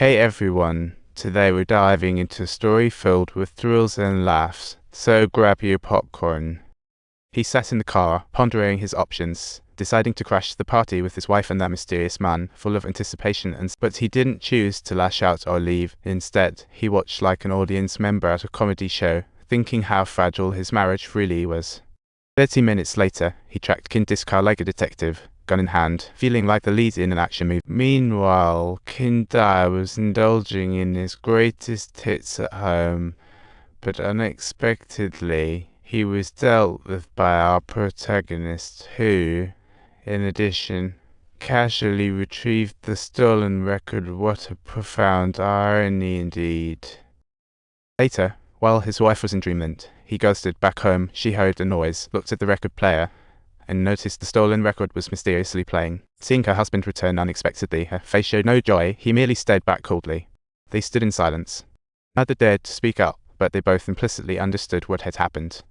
Hey everyone, today we're diving into a story filled with thrills and laughs, so grab your popcorn. He sat in the car, pondering his options, deciding to crash the party with his wife and that mysterious man, full of anticipation, but he didn't choose to lash out or leave. Instead, he watched like an audience member at a comedy show, thinking how fragile his marriage really was. 30 minutes later, he tracked Kindy's car like a detective, gun in hand, feeling like the lead in an action movie. Meanwhile, Kindy was indulging in his greatest hits at home, but unexpectedly, he was dealt with by our protagonist who, in addition, casually retrieved the stolen record. What a profound irony indeed. Later, while his wife was in dreamland, he ghosted back home. She heard a noise, looked at the record player, and noticed the stolen record was mysteriously playing. Seeing her husband return unexpectedly, her face showed no joy. He merely stared back coldly. They stood in silence. Neither dared to speak up, but they both implicitly understood what had happened.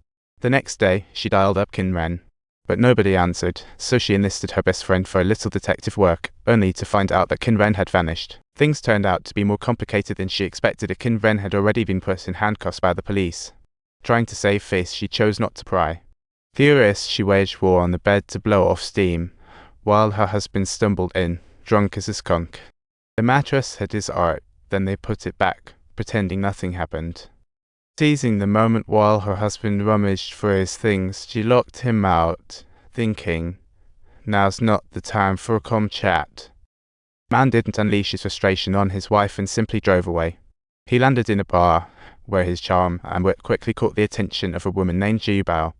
The next day, she dialed up Kinren, but nobody answered, so she enlisted her best friend for a little detective work, only to find out that Kinren had vanished. Things turned out to be more complicated than she expected. Kinren had already been put in handcuffs by the police. Trying to save face, she chose not to pry. Furious, she waged war on the bed to blow off steam, while her husband stumbled in, drunk as a skunk. The mattress had his art, then they put it back, pretending nothing happened. Seizing the moment while her husband rummaged for his things, she locked him out, thinking, now's not the time for a calm chat. Man didn't unleash his frustration on his wife and simply drove away. He landed in a bar, where his charm and wit quickly caught the attention of a woman named Jubao.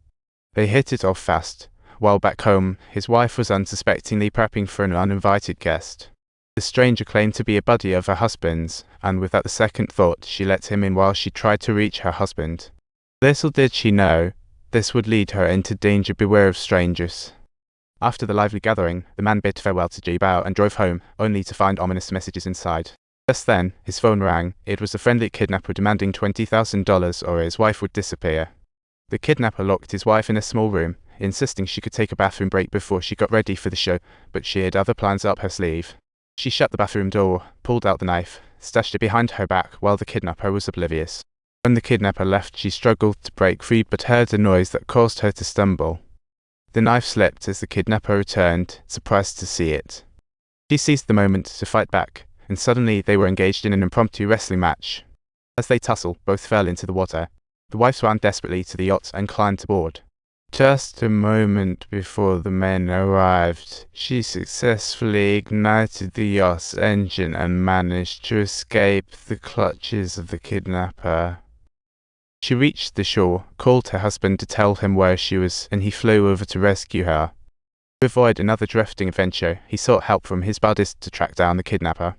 They hit it off fast. While back home, his wife was unsuspectingly prepping for an uninvited guest. The stranger claimed to be a buddy of her husband's, and without a second thought, she let him in while she tried to reach her husband. Little did she know, this would lead her into danger. Beware of strangers. After the lively gathering, the man bid farewell to Jubao and drove home, only to find ominous messages inside. Just then, his phone rang. It was a friendly kidnapper demanding $20,000 or his wife would disappear. The kidnapper locked his wife in a small room, insisting she could take a bathroom break before she got ready for the show, but she had other plans up her sleeve. She shut the bathroom door, pulled out the knife, stashed it behind her back while the kidnapper was oblivious. When the kidnapper left, she struggled to break free but heard a noise that caused her to stumble. The knife slipped as the kidnapper returned, surprised to see it. She seized the moment to fight back, and suddenly they were engaged in an impromptu wrestling match. As they tussled, both fell into the water. The wife swam desperately to the yacht and climbed aboard. Just a moment before the men arrived, she successfully ignited the yacht's engine and managed to escape the clutches of the kidnapper. She reached the shore, called her husband to tell him where she was, and he flew over to rescue her. To avoid another drifting adventure, he sought help from his buddies to track down the kidnapper.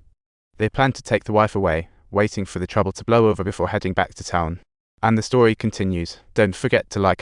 They planned to take the wife away, waiting for the trouble to blow over before heading back to town. And the story continues. Don't forget to like